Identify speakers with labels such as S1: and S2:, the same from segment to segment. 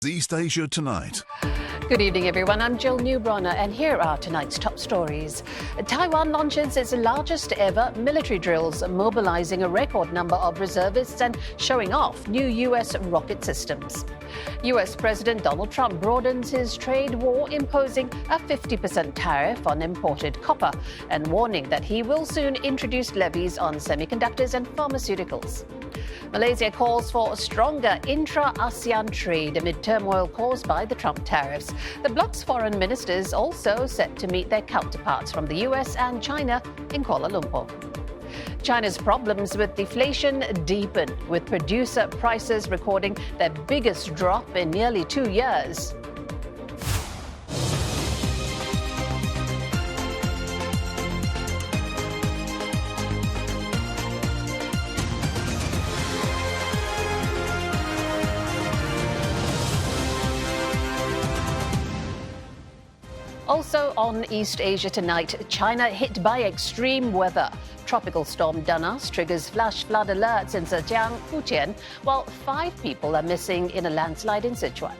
S1: East Asia Tonight.
S2: Good evening, everyone. I'm Jill Newbronner, and here are tonight's top stories. Taiwan launches its largest ever military drills, mobilizing a record number of reservists and showing off new U.S. rocket systems. U.S. President Donald Trump broadens his trade war, imposing a 50% tariff on imported copper and warning that he will soon introduce levies on semiconductors and pharmaceuticals. Malaysia calls for stronger intra-ASEAN trade amid turmoil caused by the Trump tariffs. The bloc's foreign ministers also set to meet their counterparts from the US and China in Kuala Lumpur. China's problems with deflation deepen, with producer prices recording their biggest drop in nearly 2 years. Also on East Asia Tonight, China hit by extreme weather. Tropical storm Danas triggers flash flood alerts in Zhejiang, Fujian, while 5 people are missing in a landslide in Sichuan.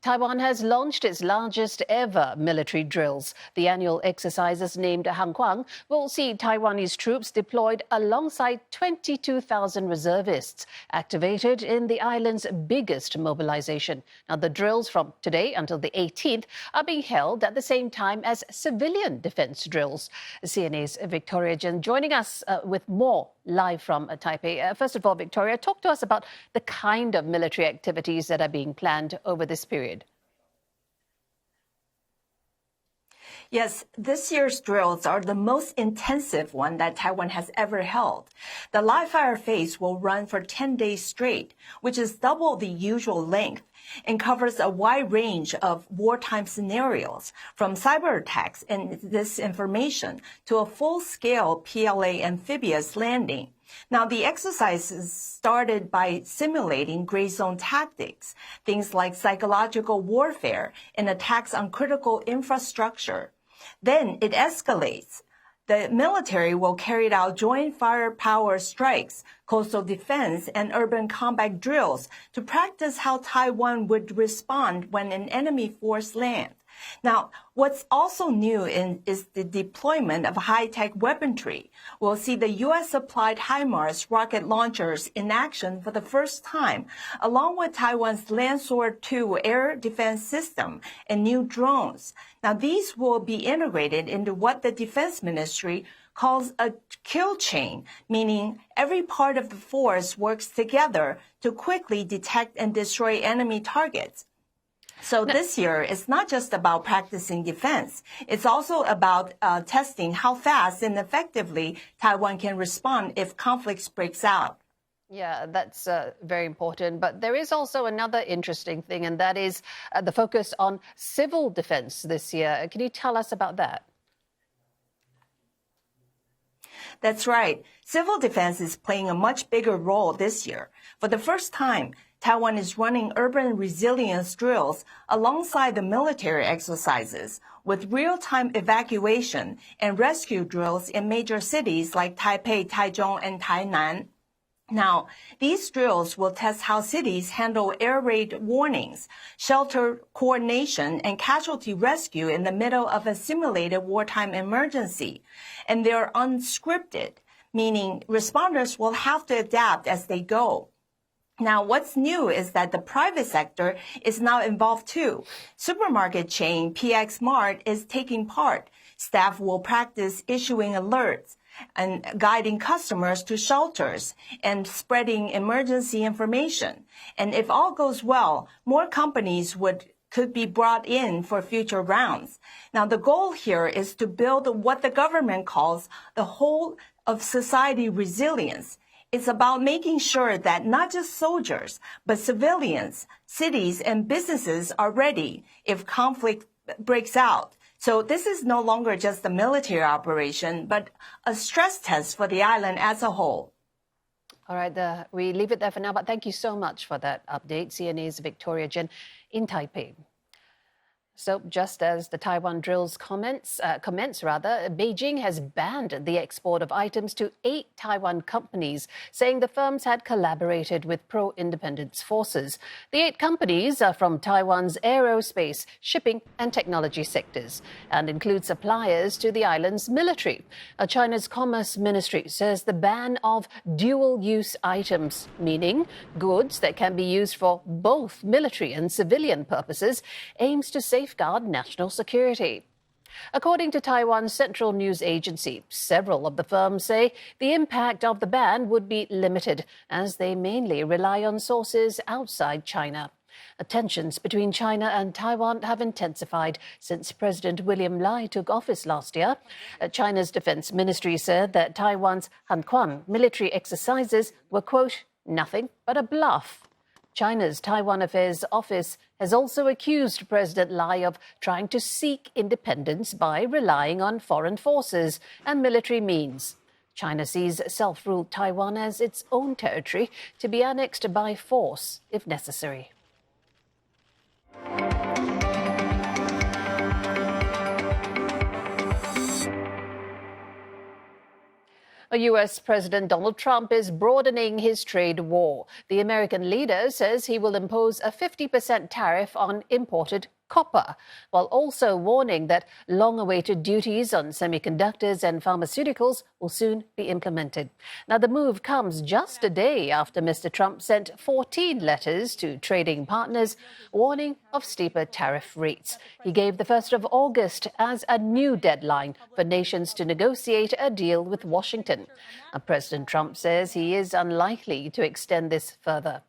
S2: Taiwan has launched its largest ever military drills. The annual exercises named Kuang will see Taiwanese troops deployed alongside 22,000 reservists, activated in the island's biggest mobilization. Now, the drills from today until the 18th are being held at the same time as civilian defense drills. CNA's Victoria Jin joining us with more live from Taipei. First of all, Victoria, talk to us about the kind of military activities that are being planned over this period.
S3: Yes, this year's drills are the most intensive one that Taiwan has ever held. The live fire phase will run for 10 days straight, which is double the usual length, and covers a wide range of wartime scenarios, from cyber attacks and disinformation to a full-scale PLA amphibious landing. Now, the exercises started by simulating gray zone tactics, things like psychological warfare and attacks on critical infrastructure. Then it escalates. The military will carry out joint firepower strikes, coastal defense, and urban combat drills to practice how Taiwan would respond when an enemy force lands. Now, what's also new is the deployment of high-tech weaponry. We'll see the U.S.-supplied HIMARS rocket launchers in action for the first time, along with Taiwan's Landsword 2 air defense system and new drones. Now, these will be integrated into what the Defense Ministry calls a kill chain, meaning every part of the force works together to quickly detect and destroy enemy targets. So this year, it's not just about practicing defense. It's also about testing how fast and effectively Taiwan can respond if conflicts breaks out.
S2: Yeah, that's very important. But there is also another interesting thing, and that is the focus on civil defense this year. Can you tell us about that?
S3: That's right. Civil defense is playing a much bigger role this year. For the first time, Taiwan is running urban resilience drills alongside the military exercises, with real-time evacuation and rescue drills in major cities like Taipei, Taichung, and Tainan. Now, these drills will test how cities handle air raid warnings, shelter coordination, and casualty rescue in the middle of a simulated wartime emergency. And they're unscripted, meaning responders will have to adapt as they go. Now, what's new is that the private sector is now involved too. Supermarket chain PX Mart is taking part. Staff will practice issuing alerts and guiding customers to shelters and spreading emergency information. And if all goes well, more companies could be brought in for future rounds. Now, the goal here is to build what the government calls the whole of society resilience. It's about making sure that not just soldiers, but civilians, cities, and businesses are ready if conflict breaks out. So this is no longer just a military operation, but a stress test for the island as a whole.
S2: All right, we leave it there for now, but thank you so much for that update. CNA's Victoria Jin in Taipei. So just as the Taiwan drills commence, Beijing has banned the export of items to 8 Taiwan companies, saying the firms had collaborated with pro-independence forces. The 8 companies are from Taiwan's aerospace, shipping and technology sectors and include suppliers to the island's military. China's Commerce Ministry says the ban of dual-use items, meaning goods that can be used for both military and civilian purposes, aims to safeguard national security. According to Taiwan's central news agency, several of the firms say the impact of the ban would be limited, as they mainly rely on sources outside China. Tensions between China and Taiwan have intensified since President William Lai took office last year. China's defense ministry said that Taiwan's Kuang military exercises were, quote, nothing but a bluff. China's Taiwan Affairs Office has also accused President Lai of trying to seek independence by relying on foreign forces and military means. China sees self-ruled Taiwan as its own territory to be annexed by force if necessary. U.S. President Donald Trump is broadening his trade war. The American leader says he will impose a 50% tariff on imported copper, while also warning that long-awaited duties on semiconductors and pharmaceuticals will soon be implemented. Now, the move comes just a day after Mr. Trump sent 14 letters to trading partners warning of steeper tariff rates. He gave the 1st of August as a new deadline for nations to negotiate a deal with Washington. President Trump says he is unlikely to extend this further.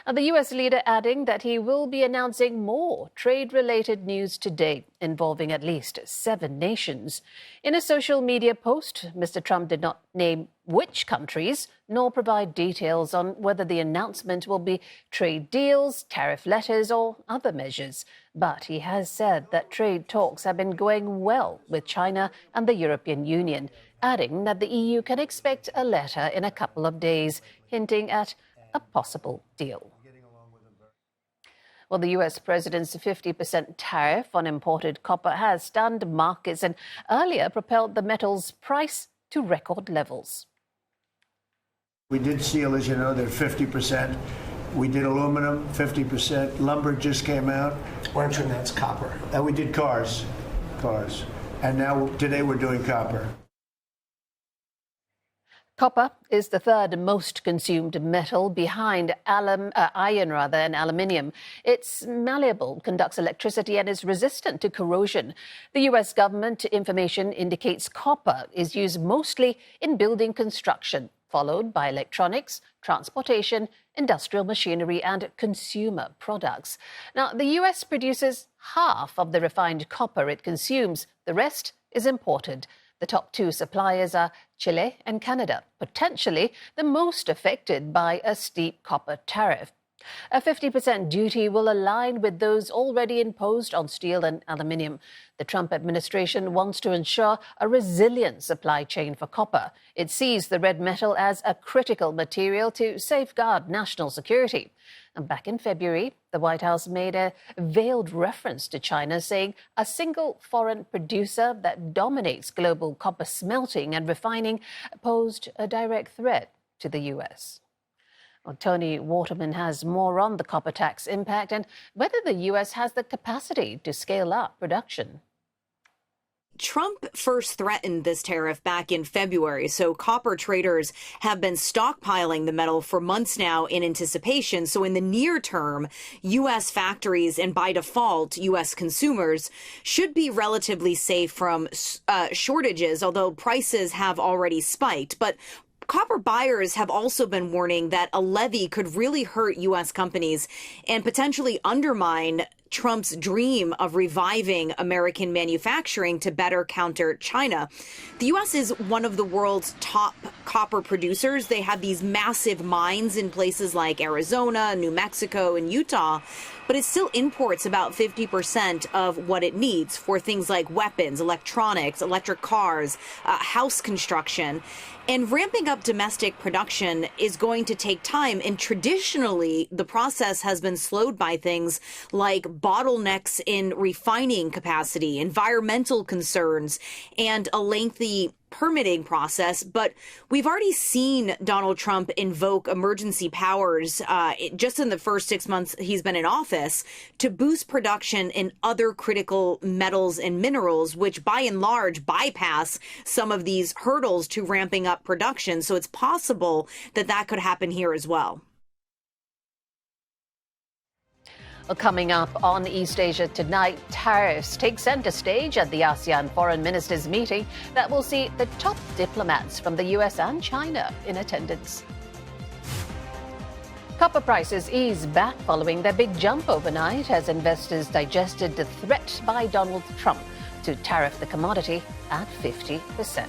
S2: The U.S. leader adding that he will be announcing more trade-related news today involving at least 7 nations. In a social media post, Mr. Trump did not name which countries nor provide details on whether the announcement will be trade deals, tariff letters or other measures. But he has said that trade talks have been going well with China and the European Union, adding that the EU can expect a letter in a couple of days, hinting at a possible deal. Well, the U.S. president's 50% tariff on imported copper has stunned markets and earlier propelled the metal's price to record levels.
S1: We did steel, as you know, they're 50%. We did aluminum, 50%. Lumber just came out.
S4: Why don't you announce copper?
S1: And we did cars. And now today we're doing copper.
S2: Copper is the 3rd most consumed metal behind iron and aluminium. It's malleable, conducts electricity and is resistant to corrosion. The U.S. government information indicates copper is used mostly in building construction, followed by electronics, transportation, industrial machinery and consumer products. Now, the U.S. produces half of the refined copper it consumes. The rest is imported. The top 2 suppliers are Chile and Canada, potentially the most affected by a steep copper tariff. A 50% duty will align with those already imposed on steel and aluminium. The Trump administration wants to ensure a resilient supply chain for copper. It sees the red metal as a critical material to safeguard national security. And back in February, the White House made a veiled reference to China, saying a single foreign producer that dominates global copper smelting and refining posed a direct threat to the U.S. Well, Tony Waterman has more on the copper tax impact and whether the U.S. has the capacity to scale up production.
S5: Trump first threatened this tariff back in February, so copper traders have been stockpiling the metal for months now in anticipation. So in the near term, U.S. factories and by default, U.S. consumers should be relatively safe from shortages, although prices have already spiked. But copper buyers have also been warning that a levy could really hurt U.S. companies and potentially undermine Trump's dream of reviving American manufacturing to better counter China. The U.S. is one of the world's top copper producers. They have these massive mines in places like Arizona, New Mexico, and Utah, but it still imports about 50% of what it needs for things like weapons, electronics, electric cars, house construction. And ramping up domestic production is going to take time. And traditionally, the process has been slowed by things like bottlenecks in refining capacity, environmental concerns, and a lengthy permitting process. But we've already seen Donald Trump invoke emergency powers just in the first 6 months he's been in office to boost production in other critical metals and minerals, which by and large bypass some of these hurdles to ramping up production. So it's possible that that could happen here as well.
S2: Well, coming up on East Asia tonight, tariffs take center stage at the ASEAN Foreign Ministers Meeting that will see the top diplomats from the US and China in attendance. Copper prices ease back following their big jump overnight as investors digested the threat by Donald Trump to tariff the commodity at 50%.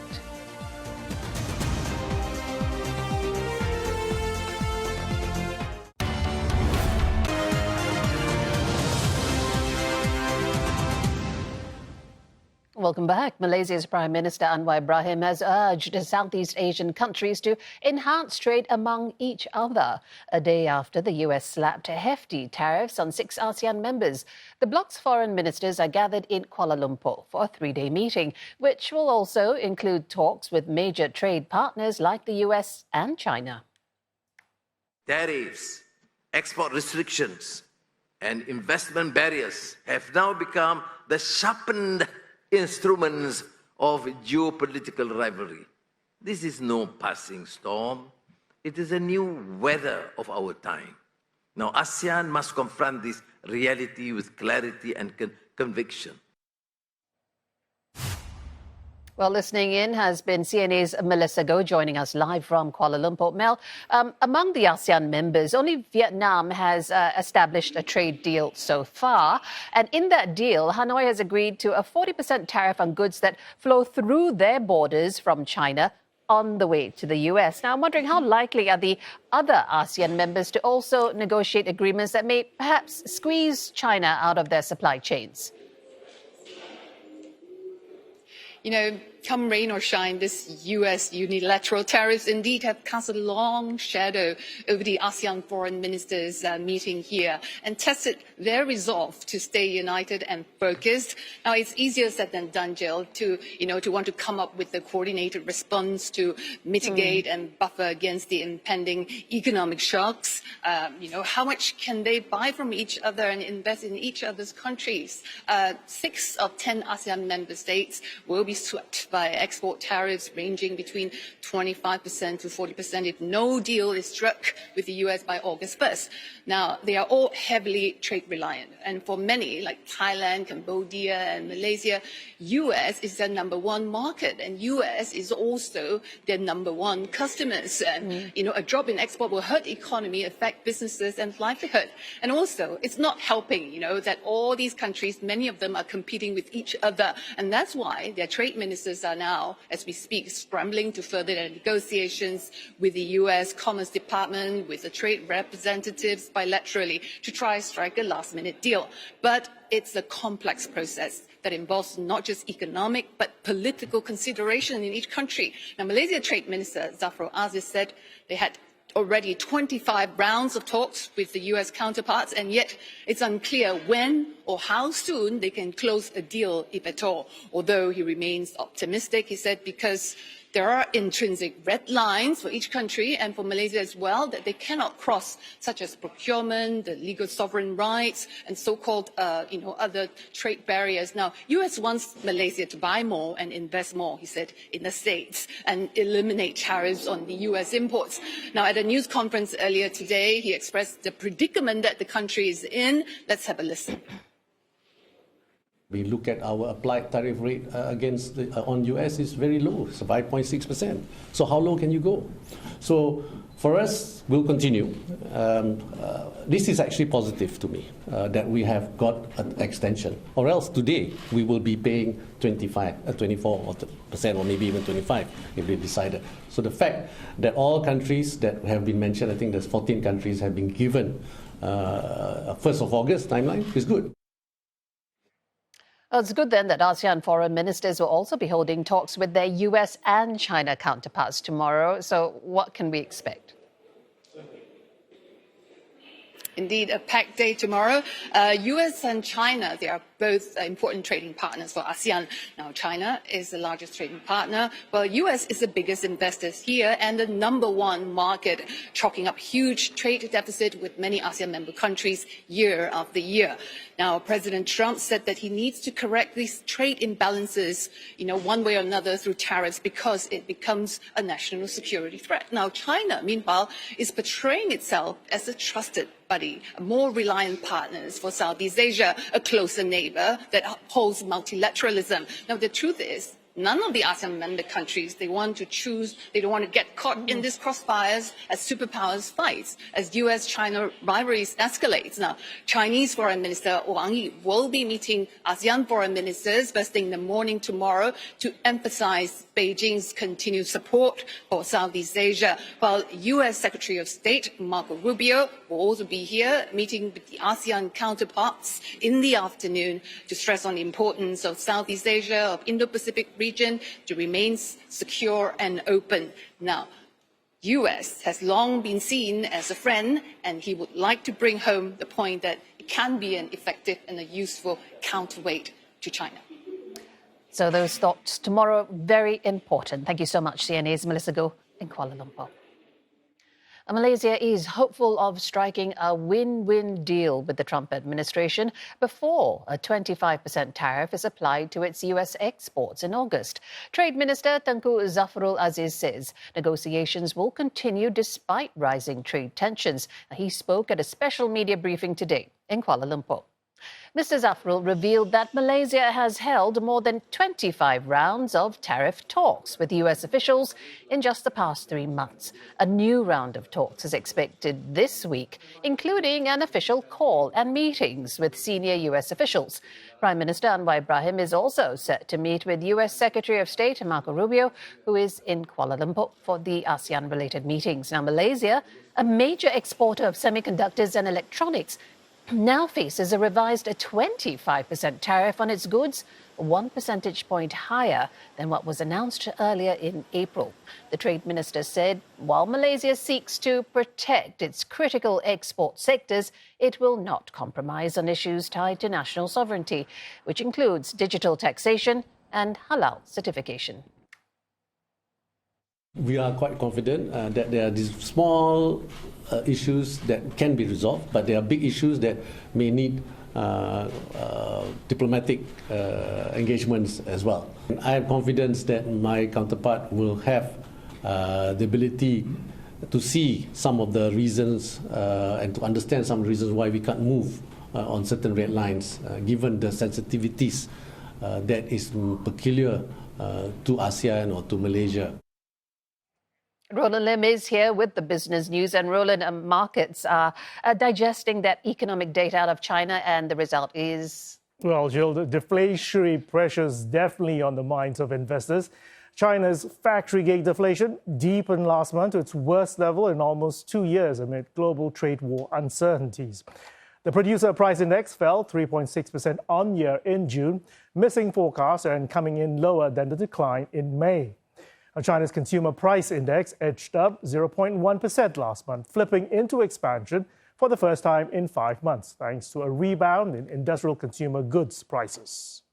S2: Welcome back. Malaysia's Prime Minister Anwar Ibrahim has urged Southeast Asian countries to enhance trade among each other, a day after the US slapped hefty tariffs on 6 ASEAN members. The bloc's foreign ministers are gathered in Kuala Lumpur for a 3-day meeting, which will also include talks with major trade partners like the US and China.
S4: Tariffs, export restrictions, and investment barriers have now become the sharpened instruments of geopolitical rivalry. This is no passing storm. It is a new weather of our time. Now, ASEAN must confront this reality with clarity and conviction.
S2: Well, listening in has been CNA's Melissa Goh joining us live from Kuala Lumpur. Mel, among the ASEAN members, only Vietnam has established a trade deal so far. And in that deal, Hanoi has agreed to a 40% tariff on goods that flow through their borders from China on the way to the US. Now, I'm wondering how likely are the other ASEAN members to also negotiate agreements that may perhaps squeeze China out of their supply chains?
S6: You know, come rain or shine, this US unilateral tariffs indeed have cast a long shadow over the ASEAN Foreign Ministers meeting here and tested their resolve to stay united and focused. Now, it's easier said than done, Jill, to want to come up with a coordinated response to mitigate and buffer against the impending economic shocks. How much can they buy from each other and invest in each other's countries? 6 of 10 ASEAN member states will be swept by export tariffs ranging between 25% to 40% if no deal is struck with the US by August 1st. Now, they are all heavily trade reliant. And for many, like Thailand, Cambodia, and Malaysia, US is their number one market. And US is also their number one customers. And, a drop in export will hurt the economy, affect businesses and livelihood. And also, it's not helping, that all these countries, many of them are competing with each other. And that's why their trade ministers are now, as we speak, scrambling to further their negotiations with the US Commerce Department, with the trade representatives bilaterally to try to strike a last-minute deal. But it's a complex process that involves not just economic but political consideration in each country. Now, Malaysia Trade Minister Zafrul Aziz said they had already 25 rounds of talks with the US counterparts, and yet it's unclear when or how soon they can close a deal, if at all. Although he remains optimistic, he said, because there are intrinsic red lines for each country and for Malaysia as well that they cannot cross, such as procurement, the legal sovereign rights, and so-called, other trade barriers. Now, US wants Malaysia to buy more and invest more, he said, in the States and eliminate tariffs on the US imports. Now, at a news conference earlier today, he expressed the predicament that the country is in. Let's have a listen.
S7: We look at our applied tariff rate against on US is very low, it's 5.6%. So how low can you go? So for us, we'll continue. This is actually positive to me that we have got an extension, or else today we will be paying 24% or maybe even 25% if they decided. So the fact that all countries that have been mentioned, I think there's 14 countries have been given a 1st of August timeline is good.
S2: Well, it's good then that ASEAN foreign ministers will also be holding talks with their US and China counterparts tomorrow. So what can we expect?
S6: Indeed, a packed day tomorrow. US and China, they are both important trading partners for ASEAN. Now, China is the largest trading partner, while US is the biggest investor here and the #1 market, chalking up huge trade deficit with many ASEAN member countries year after year. Now, President Trump said that he needs to correct these trade imbalances, one way or another through tariffs because it becomes a national security threat. Now, China, meanwhile, is portraying itself as a trusted buddy, a more reliant partner for Southeast Asia, a closer neighbor that upholds multilateralism. Now, the truth is, none of the ASEAN member countries, they don't want to get caught in this crossfires as superpowers fight, as US-China rivalries escalates. Now, Chinese Foreign Minister Wang Yi will be meeting ASEAN foreign ministers first thing in the morning tomorrow to emphasize Beijing's continued support for Southeast Asia, while US Secretary of State Marco Rubio will also be here meeting with the ASEAN counterparts in the afternoon to stress on the importance of Southeast Asia, of Indo-Pacific region to remain secure and open. Now, US has long been seen as a friend, and he would like to bring home the point that it can be an effective and a useful counterweight to China.
S2: So those thoughts tomorrow, very important. Thank you so much, CNA's Melissa Goh in Kuala Lumpur. Malaysia is hopeful of striking a win-win deal with the Trump administration before a 25% tariff is applied to its US exports in August. Trade Minister Tengku Zafrul Aziz says negotiations will continue despite rising trade tensions. He spoke at a special media briefing today in Kuala Lumpur. Mr. Zafrul revealed that Malaysia has held more than 25 rounds of tariff talks with US officials in just the past 3 months. A new round of talks is expected this week, including an official call and meetings with senior US officials. Prime Minister Anwar Ibrahim is also set to meet with US Secretary of State Marco Rubio, who is in Kuala Lumpur for the ASEAN-related meetings. Now, Malaysia, a major exporter of semiconductors and electronics, now faces a revised 25% tariff on its goods, 1 percentage point higher than what was announced earlier in April. The Trade Minister said while Malaysia seeks to protect its critical export sectors, it will not compromise on issues tied to national sovereignty, which includes digital taxation and halal certification.
S7: We are quite confident that there are these small issues that can be resolved, but there are big issues that may need diplomatic engagements as well. I have confidence that my counterpart will have the ability to see some of the reasons and to understand some reasons why we can't move on certain red lines, given the sensitivities that is peculiar to ASEAN or to Malaysia.
S2: Roland Lim is here with the business news. And Roland, markets are digesting that economic data out of China, and the result is?
S8: Well, Jill, the deflationary pressures definitely on the minds of investors. China's factory gate deflation deepened last month to its worst level in almost 2 years amid global trade war uncertainties. The producer price index fell 3.6% on year in June, missing forecasts and coming in lower than the decline in May. China's consumer price index edged up 0.1% last month, flipping into expansion for the first time in 5 months, thanks to a rebound in industrial consumer goods prices.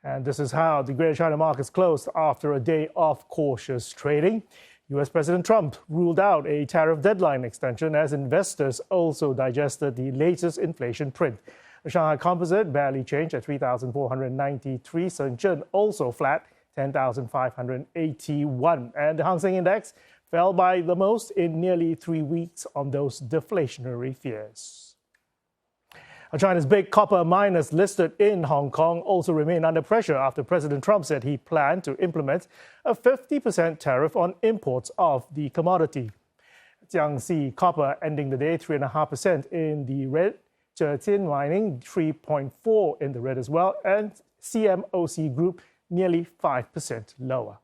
S8: And this is how the Greater China markets closed after a day of cautious trading. US President Trump ruled out a tariff deadline extension as investors also digested the latest inflation print. The Shanghai Composite barely changed at 3,493. Shenzhen also flat, 10,581. And the Hang Seng Index fell by the most in nearly 3 weeks on those deflationary fears. China's big copper miners listed in Hong Kong also remain under pressure after President Trump said he planned to implement a 50% tariff on imports of the commodity. Jiangxi Copper ending the day 3.5% in the red. Zhejiang Mining 3.4% in the red as well, and CMOC Group nearly 5% lower.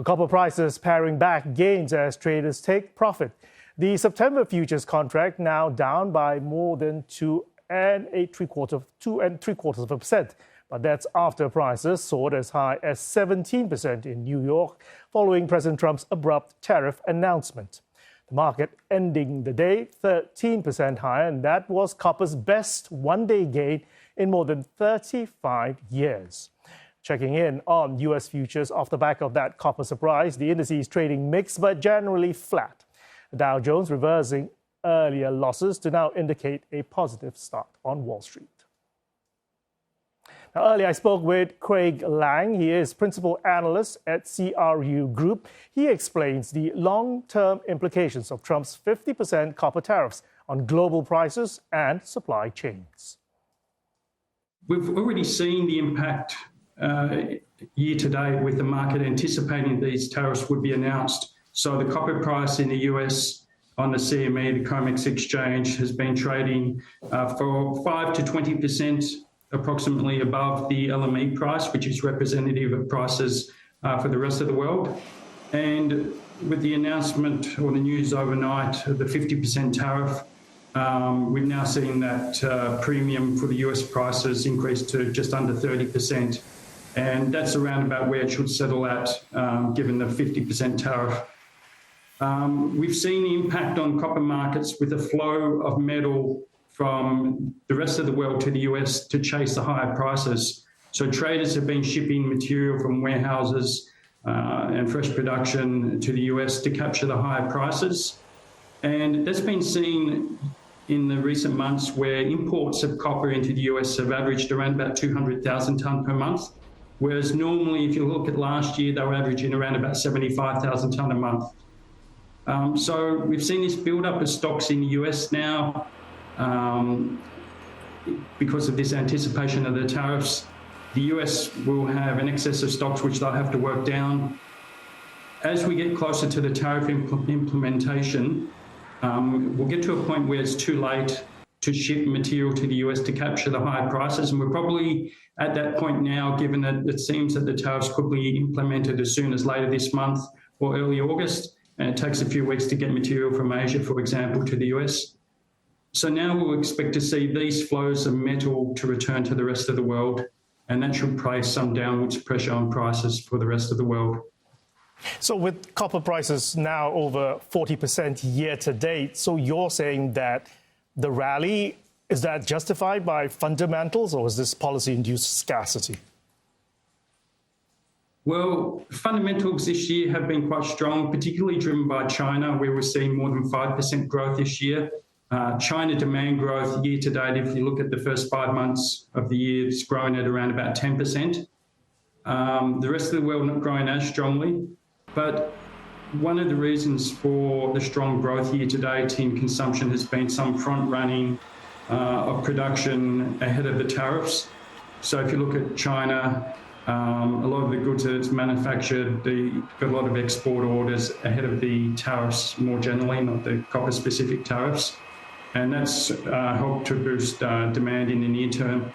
S8: Copper prices paring back gains as traders take profit. The September futures contract now down by more than 2.75%, but that's after prices soared as high as 17% in New York following President Trump's abrupt tariff announcement. The market ending the day 13% higher, and that was copper's best one-day gain in more than 35 years. Checking in on U.S. futures off the back of that copper surprise, the indices trading mixed but generally flat. The Dow Jones reversing earlier losses to now indicate a positive start on Wall Street. Now, earlier I spoke with Craig Lang. He is principal analyst at CRU Group. He explains the long-term implications of Trump's 50% copper tariffs on global prices and supply chains.
S9: We've already seen the impact year to date with the market anticipating these tariffs would be announced. So the copper price in the US on the CME, the COMEX exchange, has been trading for 5 to 20% approximately above the LME price, which is representative of prices for the rest of the world. And with the announcement or the news overnight of the 50% tariff, we've now seen that premium for the US prices increase to just under 30%. And that's around about where it should settle at, given the 50% tariff. We've seen the impact on copper markets with the flow of metal from the rest of the world to the US to chase the higher prices. So traders have been shipping material from warehouses and fresh production to the US to capture the higher prices. And that's been seen in the recent months where imports of copper into the US have averaged around about 200,000 tonne per month, whereas normally, if you look at last year, they were averaging around about 75,000 tonne a month. So we've seen this build-up of stocks in the US now because of this anticipation of the tariffs. The US will have an excess of stocks which they'll have to work down. As we get closer to the tariff implementation, we'll get to a point where it's too late to ship material to the US to capture the higher prices. And we're probably at that point now, given that it seems that the tariffs could be implemented as soon as later this month or early August. And it takes a few weeks to get material from Asia, for example, to the US. So now we'll expect to see these flows of metal to return to the rest of the world, and that should place some downwards pressure on prices for the rest of the world.
S8: So with copper prices now over 40% year to date, so you're saying that the rally, is that justified by fundamentals, or is this policy-induced scarcity?
S9: Well, fundamentals this year have been quite strong, particularly driven by China, where we're seeing more than 5% growth this year. China demand growth year to date, if you look at the first 5 months of the year, it's grown at around about 10%. The rest of the world not growing as strongly. But one of the reasons for the strong growth year to date in consumption has been some front running of production ahead of the tariffs. So if you look at China, a lot of the goods that it's manufactured, they've got a lot of export orders ahead of the tariffs more generally, not the copper-specific tariffs. And that's helped to boost demand in the near term.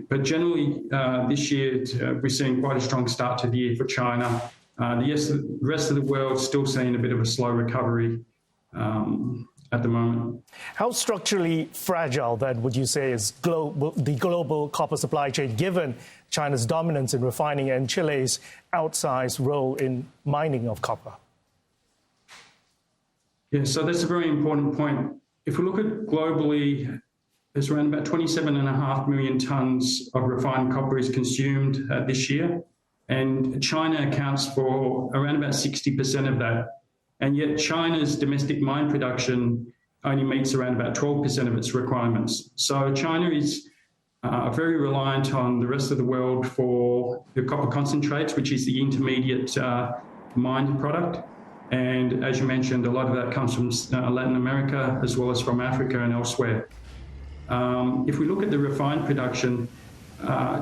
S9: But generally, this year, we're seeing quite a strong start to the year for China. The rest of the world still seeing a bit of a slow recovery at the moment.
S8: How structurally fragile, then, would you say is the global copper supply chain, given China's dominance in refining and Chile's outsized role in mining of copper?
S9: Yeah, so that's a very important point. If we look at globally, there's around about 27.5 million tonnes of refined copper is consumed this year, and China accounts for around about 60% of that. And yet China's domestic mine production only meets around about 12% of its requirements. So China is very reliant on the rest of the world for the copper concentrates, which is the intermediate mined product. And as you mentioned, a lot of that comes from Latin America as well as from Africa and elsewhere. If we look at the refined production,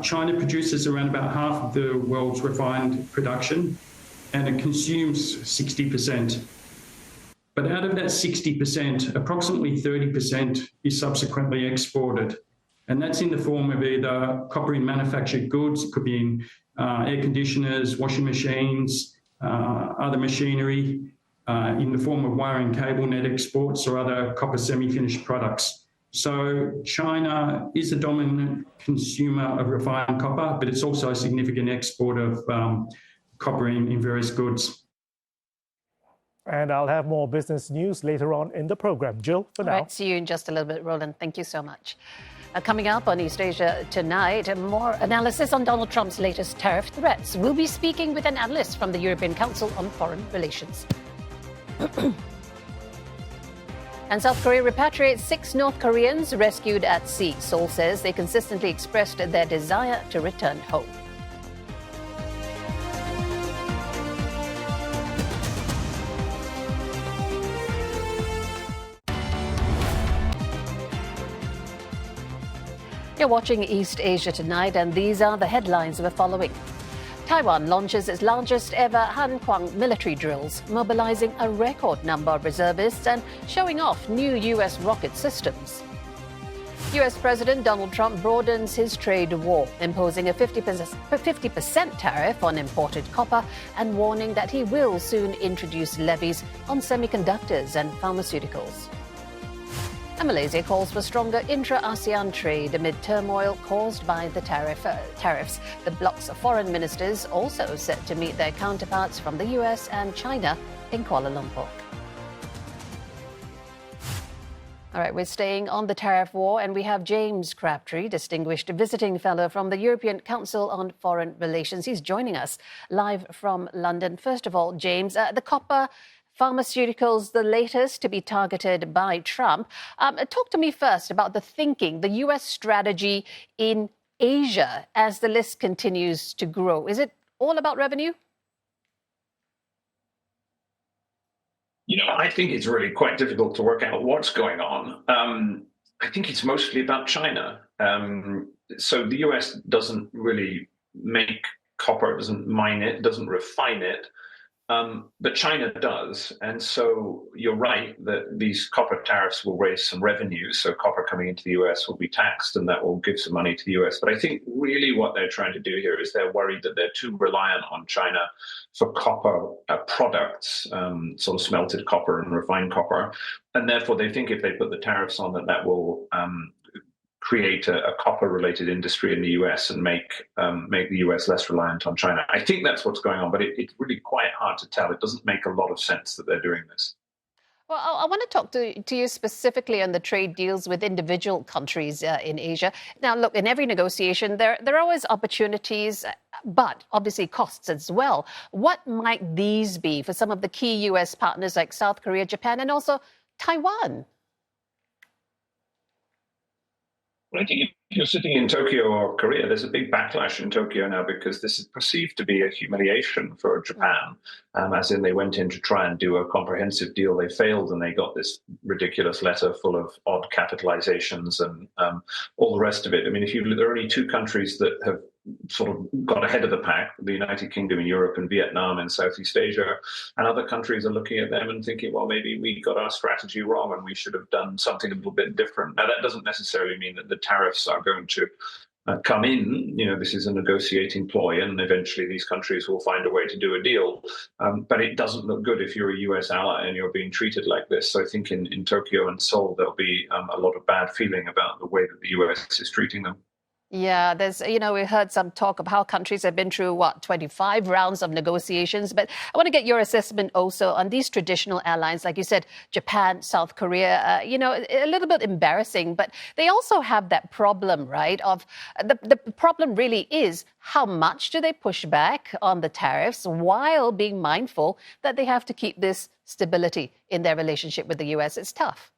S9: China produces around about half of the world's refined production, and it consumes 60%. But out of that 60%, approximately 30% is subsequently exported. And that's in the form of either copper in manufactured goods, it could be in air conditioners, washing machines, other machinery, in the form of wire and cable net exports or other copper semi-finished products. So China is a dominant consumer of refined copper, but it's also a significant exporter of copper in various goods.
S8: And I'll have more business news later on in the program. Jill, for now.
S2: All right, see you in just a little bit, Roland. Thank you so much. Coming up on East Asia tonight, more analysis on Donald Trump's latest tariff threats. We'll be speaking with an analyst from the European Council on Foreign Relations. And South Korea repatriates 6 North Koreans rescued at sea. Seoul says they consistently expressed their desire to return home. You're watching East Asia tonight, and these are the headlines we're following. Taiwan launches its largest ever Kuang military drills, mobilizing a record number of reservists and showing off new U.S. rocket systems. U.S. President Donald Trump broadens his trade war, imposing a 50% tariff on imported copper and warning that he will soon introduce levies on semiconductors and pharmaceuticals. And Malaysia calls for stronger intra-ASEAN trade amid turmoil caused by the tariffs. The bloc's foreign ministers also set to meet their counterparts from the US and China in Kuala Lumpur. All right, we're staying on the tariff war, and we have James Crabtree, Distinguished Visiting Fellow from the European Council on Foreign Relations. He's joining us live from London. First of all, James, the copper pharmaceuticals, the latest to be targeted by Trump. Talk to me first about the thinking, the U.S. strategy in Asia as the list continues to grow. Is it all about revenue?
S10: You know, I think it's really quite difficult to work out what's going on. I think it's mostly about China. So the U.S. doesn't really make copper, doesn't mine it, doesn't refine it. But China does. And so you're right that these copper tariffs will raise some revenue. So copper coming into the US will be taxed, and that will give some money to the US. But I think really what they're trying to do here is they're worried that they're too reliant on China for copper products, sort of smelted copper and refined copper. And therefore they think if they put the tariffs on that will create a copper-related industry in the US and make the US less reliant on China. I think that's what's going on, but it's really quite hard to tell. It doesn't make a lot of sense that they're doing this.
S2: Well, I want to talk to you specifically on the trade deals with individual countries in Asia. Now, look, in every negotiation, there are always opportunities, but obviously costs as well. What might these be for some of the key US partners like South Korea, Japan, and also Taiwan?
S10: I think if you're sitting in Tokyo or Korea, there's a big backlash in Tokyo now because this is perceived to be a humiliation for Japan, as in they went in to try and do a comprehensive deal. They failed, and they got this ridiculous letter full of odd capitalizations and all the rest of it. I mean, there are only 2 countries that have sort of got ahead of the pack, the United Kingdom in Europe and Vietnam in Southeast Asia, and other countries are looking at them and thinking, well, maybe we got our strategy wrong and we should have done something a little bit different. Now, that doesn't necessarily mean that the tariffs are going to come in. You know, this is a negotiating ploy, and eventually these countries will find a way to do a deal. But it doesn't look good if you're a US ally and you're being treated like this. So I think in Tokyo and Seoul, there'll be a lot of bad feeling about the way that the US is treating them.
S2: Yeah, we heard some talk of how countries have been through, 25 rounds of negotiations. But I want to get your assessment also on these traditional allies, like you said, Japan, South Korea, a little bit embarrassing. But they also have that problem, right, of the problem really is how much do they push back on the tariffs while being mindful that they have to keep this stability in their relationship with the U.S. It's tough.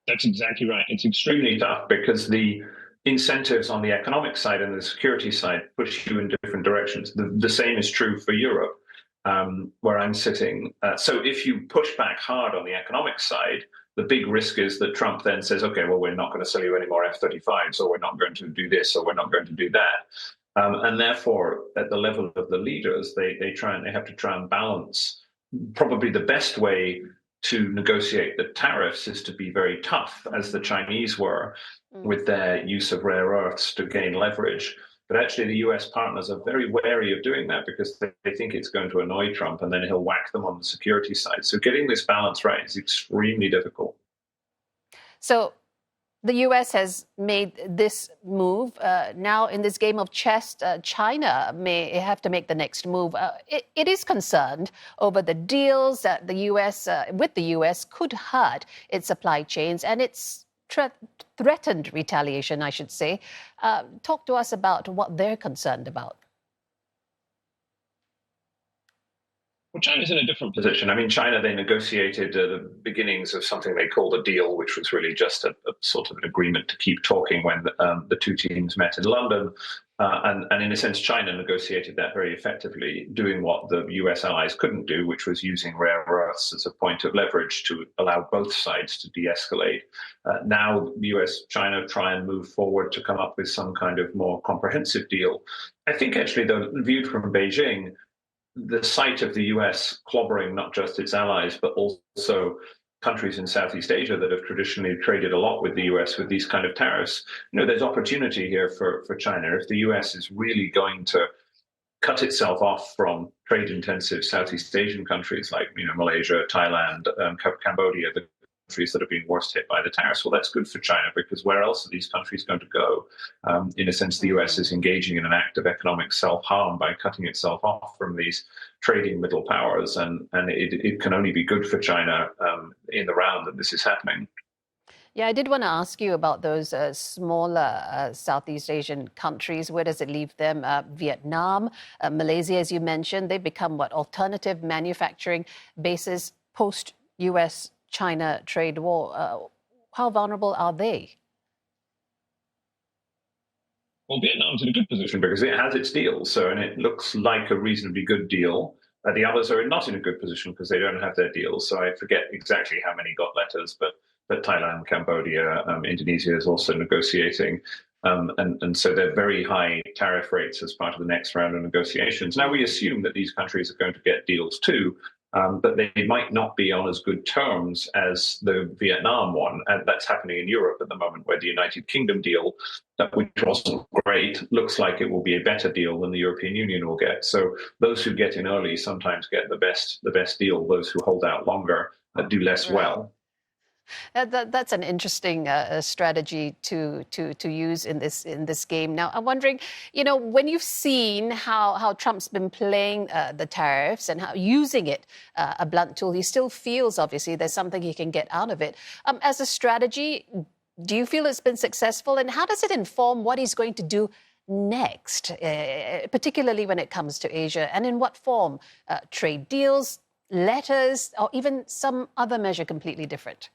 S10: That's exactly right. It's extremely tough because the incentives on the economic side and the security side push you in different directions. The same is true for Europe. where I'm sitting. So if you push back hard on the economic side, the big risk is that Trump then says, okay, well, we're not going to sell you any more F-35s, or we're not going to do this, or we're not going to do that. And therefore, at the level of the leaders, they have to try and balance. Probably the best way to negotiate the tariffs is to be very tough, as the Chinese were, with their use of rare earths to gain leverage. But actually, the US partners are very wary of doing that because they think it's going to annoy Trump and then he'll whack them on the security side. So getting this balance right is extremely difficult.
S2: So the US has made this move. Now, in this game of chess, China may have to make the next move. It is concerned over the deals that the US, with the US, could hurt its supply chains and its threatened retaliation, I should say. Talk to us about what they're concerned about.
S10: Well, China's in a different position. I mean, China, they negotiated the beginnings of something they called a deal, which was really just a sort of an agreement to keep talking when the two teams met in London. And in a sense, China negotiated that very effectively, doing what the US allies couldn't do, which was using rare earths as a point of leverage to allow both sides to de-escalate. Now, the US, China try and move forward to come up with some kind of more comprehensive deal. I think actually, though, viewed from Beijing, the sight of the US clobbering not just its allies, but also countries in Southeast Asia that have traditionally traded a lot with the US with these kind of tariffs, there's opportunity here for China. If the US is really going to cut itself off from trade-intensive Southeast Asian countries like Malaysia, Thailand, Cambodia, the countries that have been worst hit by the tariffs, well, that's good for China, because where else are these countries going to go? In a sense, the US is engaging in an act of economic self-harm by cutting itself off from these trading middle powers, and it can only be good for China in the round that this is happening.
S2: Yeah, I did want to ask you about those smaller Southeast Asian countries. Where does it leave them? Vietnam, Malaysia, as you mentioned, they've become alternative manufacturing bases post-US China trade war. How vulnerable are they?
S10: Well, Vietnam's in a good position because it has its deals, and it looks like a reasonably good deal. The others are not in a good position because they don't have their deals. So I forget exactly how many got letters, but Thailand, Cambodia, Indonesia is also negotiating. And so they're very high tariff rates as part of the next round of negotiations. Now, we assume that these countries are going to get deals too, but they might not be on as good terms as the Vietnam one. And that's happening in Europe at the moment, where the United Kingdom deal, which wasn't great, looks like it will be a better deal than the European Union will get. So those who get in early sometimes get the best deal. Those who hold out longer do less well.
S2: That's an interesting strategy to use in this game. Now, I'm wondering, when you've seen how Trump's been playing the tariffs and how using it a blunt tool, he still feels obviously there's something he can get out of it. As a strategy, do you feel it's been successful, and how does it inform what he's going to do next, particularly when it comes to Asia, and in what form? Trade deals, letters, or even some other measure completely different?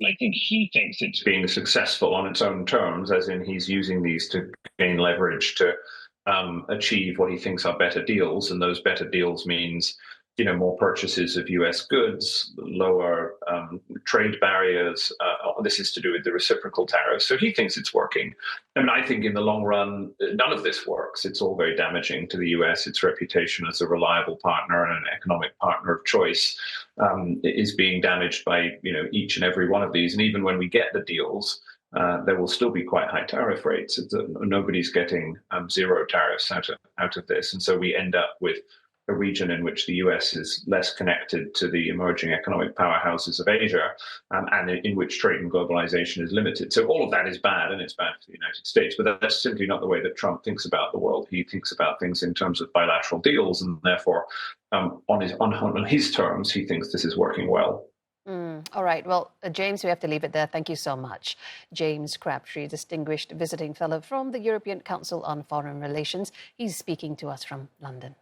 S10: I think he thinks it's being successful on its own terms, as in he's using these to gain leverage to achieve what he thinks are better deals. And those better deals means, more purchases of US goods, lower trade barriers. This is to do with the reciprocal tariffs. So he thinks it's working. And I think in the long run, none of this works. It's all very damaging to the US. Its reputation as a reliable partner and an economic partner of choice is being damaged by, each and every one of these. And even when we get the deals, there will still be quite high tariff rates. Nobody's getting zero tariffs out of this. And so we end up with a region in which the US is less connected to the emerging economic powerhouses of Asia, and in which trade and globalization is limited. So all of that is bad, and it's bad for the United States. But that's simply not the way that Trump thinks about the world. He thinks about things in terms of bilateral deals, and therefore, on his terms, he thinks this is working well.
S2: All right. Well, James, we have to leave it there. Thank you so much. James Crabtree, Distinguished Visiting Fellow from the European Council on Foreign Relations. He's speaking to us from London.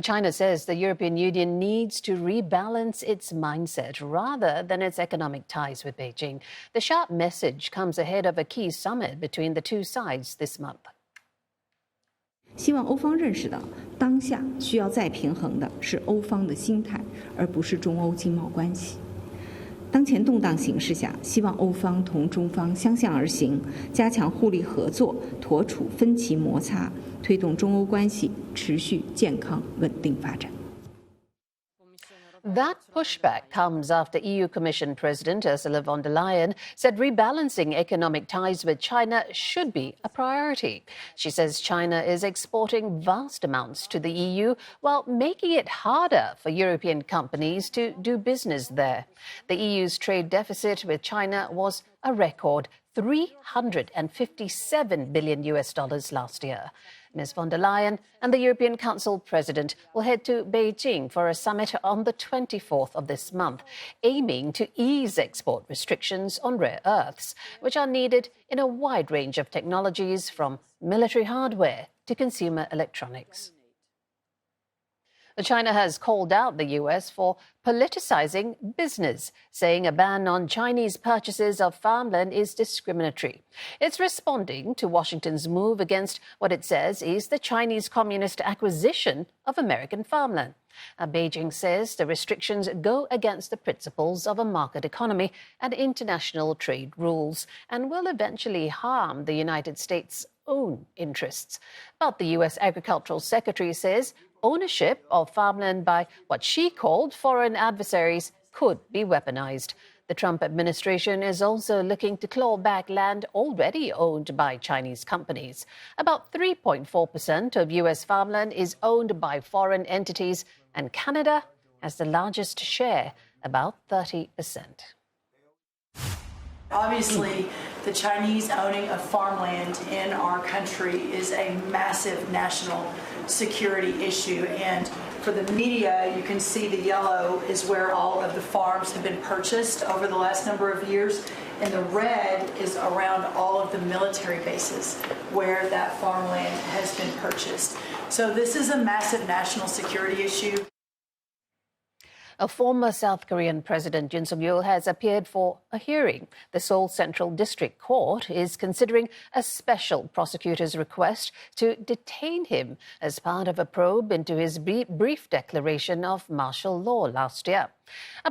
S2: China says the European Union needs to rebalance its mindset rather than its economic ties with Beijing. The sharp message comes ahead of a key summit between the two sides this month.
S11: 希望欧方认识到，当下需要再平衡的是欧方的心态，而不是中欧经贸关系。当前动荡形势下，希望欧方同中方相向而行，加强互利合作，妥处分歧摩擦，推动中欧关系持续健康稳定发展。
S2: That pushback comes after EU Commission President Ursula von der Leyen said rebalancing economic ties with China should be a priority. She says China is exporting vast amounts to the EU while making it harder for European companies to do business there. The EU's trade deficit with China was a record $357 billion last year. Ms. von der Leyen and the European Council President will head to Beijing for a summit on the 24th of this month, aiming to ease export restrictions on rare earths, which are needed in a wide range of technologies from military hardware to consumer electronics. China has called out the US for politicizing business, saying a ban on Chinese purchases of farmland is discriminatory. It's responding to Washington's move against what it says is the Chinese Communist acquisition of American farmland. Beijing says the restrictions go against the principles of a market economy and international trade rules and will eventually harm the United States' own interests. But the US Agricultural Secretary says ownership of farmland by what she called foreign adversaries could be weaponized. The Trump administration is also looking to claw back land already owned by Chinese companies. About 3.4% of US farmland is owned by foreign entities, and Canada has the largest share, about 30%.
S12: Obviously, the Chinese owning of farmland in our country is a massive national security issue. And for the media, you can see the yellow is where all of the farms have been purchased over the last number of years. And the red is around all of the military bases where that farmland has been purchased. So this is a massive national security issue.
S2: A former South Korean President Yoon Suk-yeol has appeared for a hearing. The Seoul Central District Court is considering a special prosecutor's request to detain him as part of a probe into his brief declaration of martial law last year.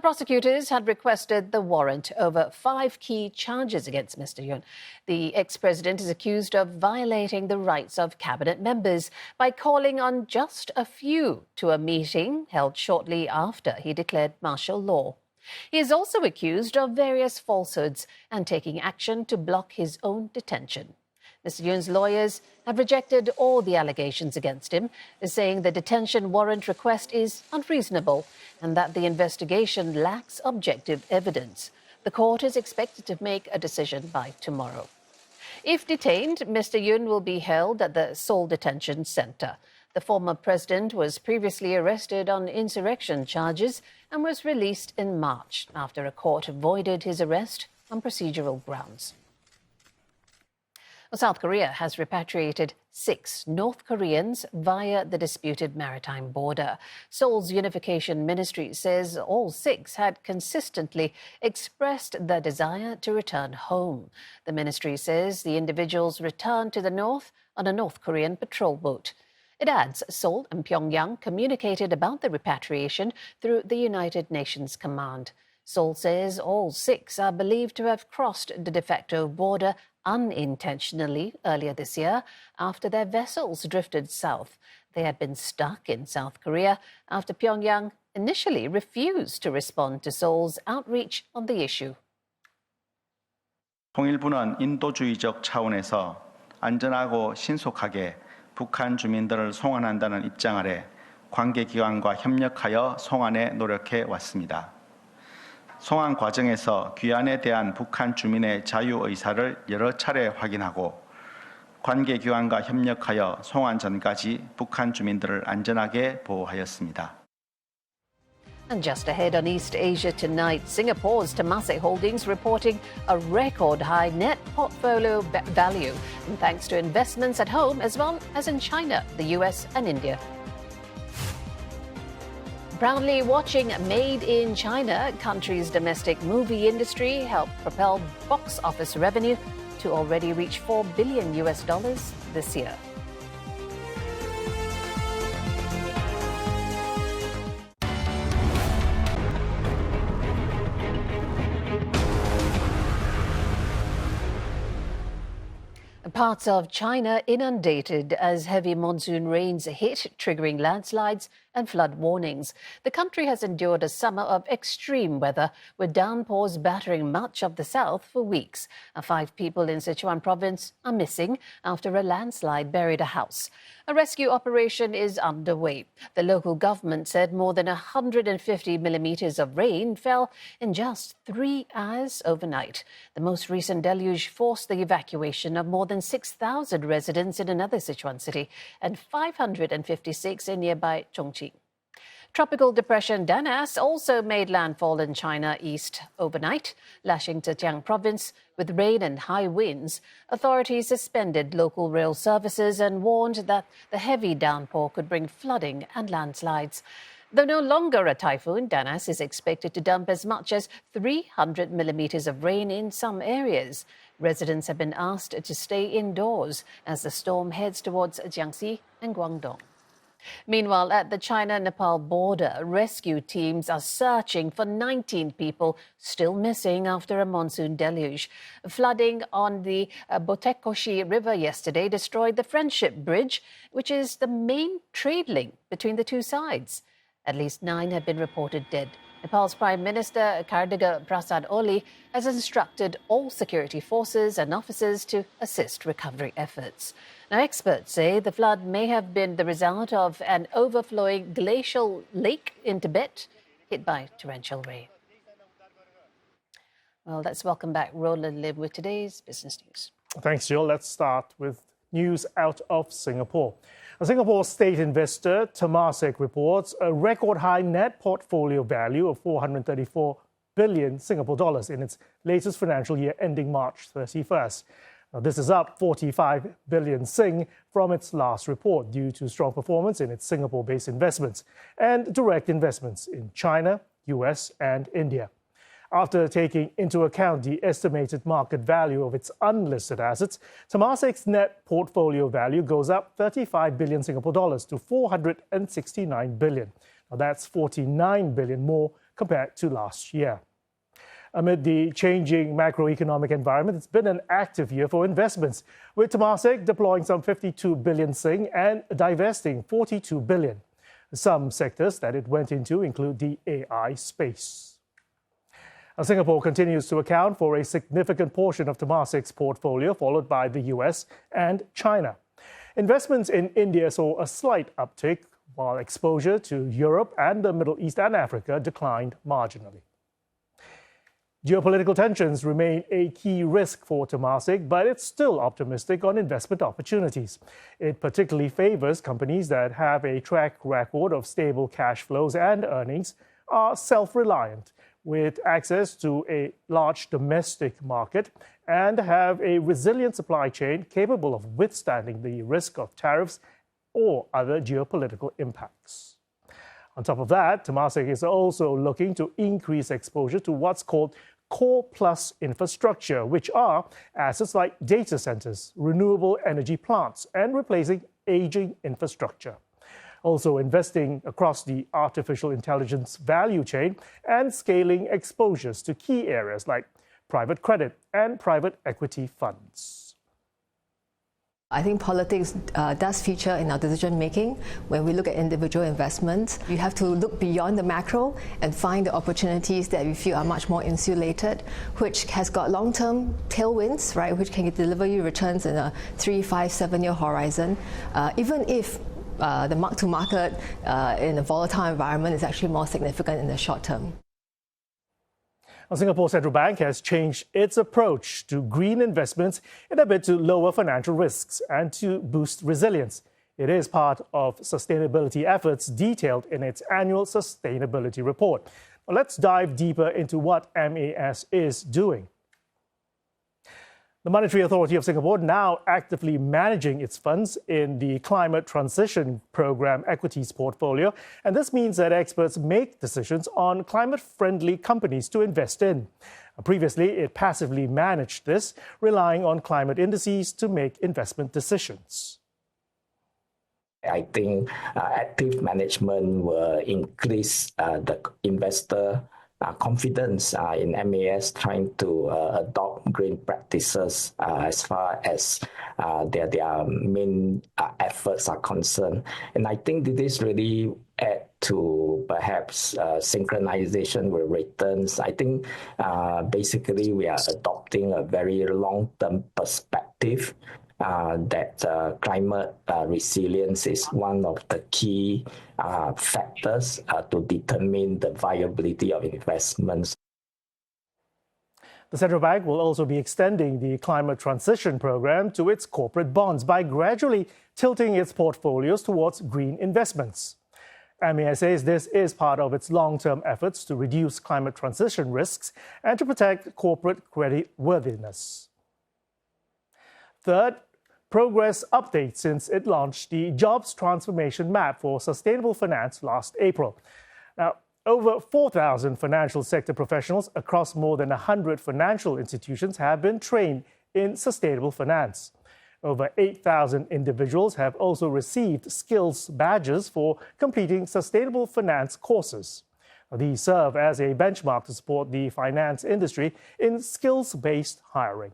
S2: Prosecutors had requested the warrant over 5 key charges against Mr. Yoon. The ex-president is accused of violating the rights of cabinet members by calling on just a few to a meeting held shortly after he declared martial law. He is also accused of various falsehoods and taking action to block his own detention. Mr. Yoon's lawyers have rejected all the allegations against him, saying the detention warrant request is unreasonable and that the investigation lacks objective evidence. The court is expected to make a decision by tomorrow. If detained, Mr. Yoon will be held at the Seoul Detention Center. The former president was previously arrested on insurrection charges and was released in March after a court voided his arrest on procedural grounds. South Korea has repatriated 6 North Koreans via the disputed maritime border. Seoul's Unification Ministry says all 6 had consistently expressed their desire to return home. The ministry says the individuals returned to the north on a North Korean patrol boat. It adds Seoul and Pyongyang communicated about the repatriation through the United Nations Command. Seoul says all 6 are believed to have crossed the de facto border unintentionally earlier this year after their vessels drifted south. They had been stuck in South Korea after Pyongyang initially refused to respond to Seoul's outreach on the issue.
S13: 통일부는 인도주의적 차원에서 안전하고 신속하게 북한 주민들을 송환한다는 입장 아래 관계기관과 협력하여 송환에 노력해 왔습니다. 송환 과정에서 귀환에 대한 북한 주민의 자유의사를 여러 차례 확인하고 관계기관과 협력하여 송환 전까지 북한 주민들을 안전하게 보호하였습니다.
S2: And just ahead on East Asia tonight, Singapore's Temasek Holdings reporting a record high net portfolio value, and thanks to investments at home as well as in China, the US and India. Proudly watching Made in China, country's domestic movie industry helped propel box office revenue to already reach $4 billion this year. Parts of China inundated as heavy monsoon rains hit, triggering landslides and flood warnings. The country has endured a summer of extreme weather, with downpours battering much of the south for weeks. 5 people in Sichuan province are missing after a landslide buried a house. A rescue operation is underway. The local government said more than 150 millimeters of rain fell in just 3 hours overnight. The most recent deluge forced the evacuation of more than 6,000 residents in another Sichuan city and 556 in nearby Chongqing. Tropical depression Danas also made landfall in China East overnight, lashing Zhejiang province with rain and high winds. Authorities suspended local rail services and warned that the heavy downpour could bring flooding and landslides. Though no longer a typhoon, Danas is expected to dump as much as 300 millimeters of rain in some areas. Residents have been asked to stay indoors as the storm heads towards Jiangxi and Guangdong. Meanwhile, at the China-Nepal border, rescue teams are searching for 19 people still missing after a monsoon deluge. Flooding on the Botekoshi River yesterday destroyed the Friendship Bridge, which is the main trade link between the two sides. At least 9 have been reported dead. Nepal's Prime Minister Kartiga Prasad Oli has instructed all security forces and officers to assist recovery efforts. Now, experts say the flood may have been the result of an overflowing glacial lake in Tibet hit by torrential rain. Well, let's welcome back Roland Lim with today's business news.
S8: Thanks, Jill. Let's start with news out of Singapore. A Singapore state investor, Temasek, reports a record high net portfolio value of 434 billion Singapore dollars in its latest financial year ending March 31st. Now, this is up 45 billion Sing from its last report due to strong performance in its Singapore-based investments and direct investments in China, US, and India. After taking into account the estimated market value of its unlisted assets, Temasek's net portfolio value goes up 35 billion Singapore dollars to 469 billion. Now, that's 49 billion more compared to last year. Amid the changing macroeconomic environment, it's been an active year for investments, with Temasek deploying some 52 billion Sing and divesting 42 billion. Some sectors that it went into include the AI space. Singapore continues to account for a significant portion of Temasek's portfolio, followed by the US and China. Investments in India saw a slight uptick, while exposure to Europe and the Middle East and Africa declined marginally. Geopolitical tensions remain a key risk for Temasek, but it's still optimistic on investment opportunities. It particularly favors companies that have a track record of stable cash flows and earnings, are self-reliant, with access to a large domestic market, and have a resilient supply chain capable of withstanding the risk of tariffs or other geopolitical impacts. On top of that, Temasek is also looking to increase exposure to what's called core plus infrastructure, which are assets like data centers, renewable energy plants, and replacing aging infrastructure. Also investing across the artificial intelligence value chain and scaling exposures to key areas like private credit and private equity funds.
S14: I think politics does feature in our decision making. When we look at individual investments, you have to look beyond the macro and find the opportunities that we feel are much more insulated, which has got long-term tailwinds, right, which can deliver you returns in a 3, 5, 7-year horizon, even if the mark-to-market in a volatile environment is actually more significant in the short term.
S8: Singapore Central Bank has changed its approach to green investments in a bid to lower financial risks and to boost resilience. It is part of sustainability efforts detailed in its annual sustainability report. Well, let's dive deeper into what MAS is doing. The Monetary Authority of Singapore now actively managing its funds in the Climate Transition Program equities portfolio, and this means that experts make decisions on climate-friendly companies to invest in. Previously, it passively managed this, relying on climate indices to make investment decisions.
S15: I think active management will increase the investor confidence in MAS trying to adopt green practices as far as their main efforts are concerned. And I think this really add to perhaps synchronization with returns. I think basically we are adopting a very long-term perspective that climate resilience is one of the key factors to determine the viability of investments.
S8: The central bank will also be extending the climate transition program to its corporate bonds by gradually tilting its portfolios towards green investments. MAS says this is part of its long-term efforts to reduce climate transition risks and to protect corporate creditworthiness. Third, progress update since it launched the Jobs Transformation Map for Sustainable Finance last April. Now, over 4,000 financial sector professionals across more than 100 financial institutions have been trained in sustainable finance. Over 8,000 individuals have also received skills badges for completing sustainable finance courses. These serve as a benchmark to support the finance industry in skills-based hiring.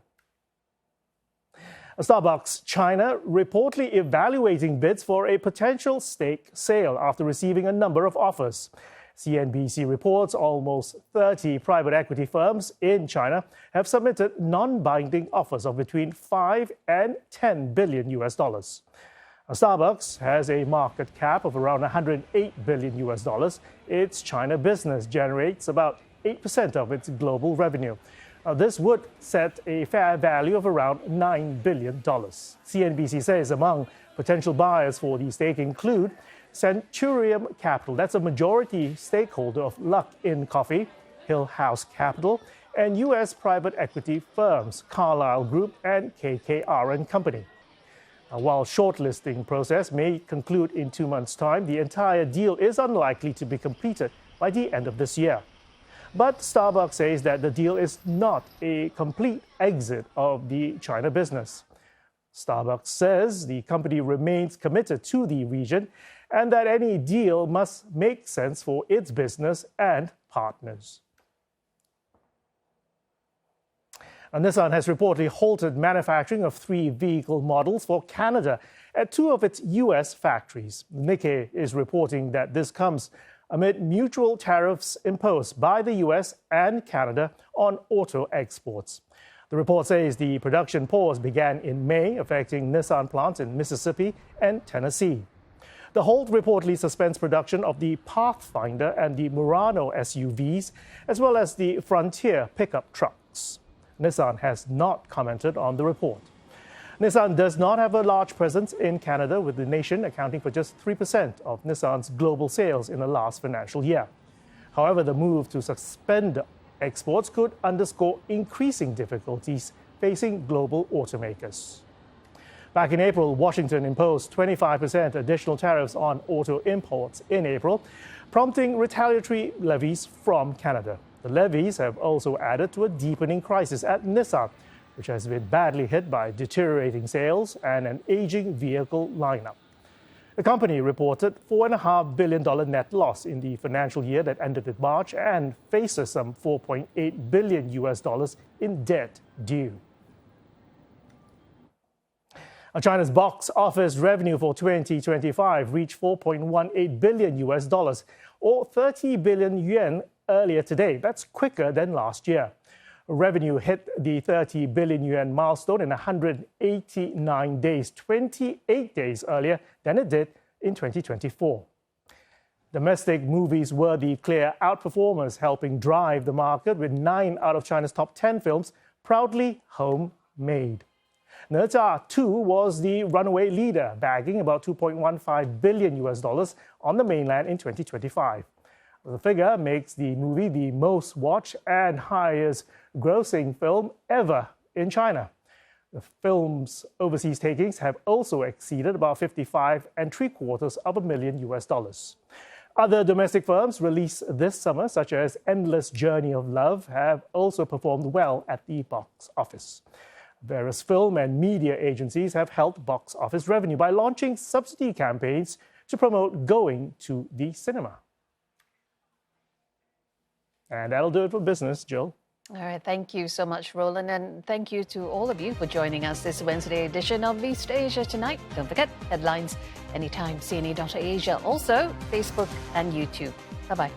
S8: Starbucks China reportedly evaluating bids for a potential stake sale after receiving a number of offers. CNBC reports almost 30 private equity firms in China have submitted non-binding offers of between $5 and $10 billion. Starbucks has a market cap of around $108 billion. Its China business generates about 8% of its global revenue. This would set a fair value of around $9 billion. CNBC says among potential buyers for the stake include Centurium Capital, that's a majority stakeholder of Luck In Coffee, Hill House Capital, and U.S. private equity firms Carlyle Group and KKR & Company. While shortlisting process may conclude in 2 months' time, the entire deal is unlikely to be completed by the end of this year. But Starbucks says that the deal is not a complete exit of the China business. Starbucks says the company remains committed to the region and that any deal must make sense for its business and partners. Nissan has reportedly halted manufacturing of 3 vehicle models for Canada at 2 of its U.S. factories. Nikkei is reporting that this comes amid mutual tariffs imposed by the U.S. and Canada on auto exports. The report says the production pause began in May, affecting Nissan plants in Mississippi and Tennessee. The halt reportedly suspends production of the Pathfinder and the Murano SUVs, as well as the Frontier pickup trucks. Nissan has not commented on the report. Nissan does not have a large presence in Canada, with the nation accounting for just 3% of Nissan's global sales in the last financial year. However, the move to suspend exports could underscore increasing difficulties facing global automakers. Back in April, Washington imposed 25% additional tariffs on auto imports in April, prompting retaliatory levies from Canada. The levies have also added to a deepening crisis at Nissan, which has been badly hit by deteriorating sales and an aging vehicle lineup. The company reported $4.5 billion net loss in the financial year that ended in March and faces some $4.8 billion in debt due. China's box office revenue for 2025 reached $4.18 billion, or 30 billion yuan earlier today. That's quicker than last year. Revenue hit the 30 billion yuan milestone in 189 days, 28 days earlier than it did in 2024. Domestic movies were the clear outperformers, helping drive the market, with 9 out of China's top 10 films proudly homemade. Ne Zha 2 was the runaway leader, bagging about $2.15 billion on the mainland in 2025. The figure makes the movie the most watched and highest grossing film ever in China. The film's overseas takings have also exceeded about $55.75 million. Other domestic films released this summer, such as Endless Journey of Love, have also performed well at the box office. Various film and media agencies have helped box office revenue by launching subsidy campaigns to promote going to the cinema. And that'll do it for business, Jill.
S2: All right, thank you so much, Roland, and thank you to all of you for joining us this Wednesday edition of East Asia Tonight. Don't forget, headlines anytime, cne.asia, also Facebook and YouTube. Bye-bye.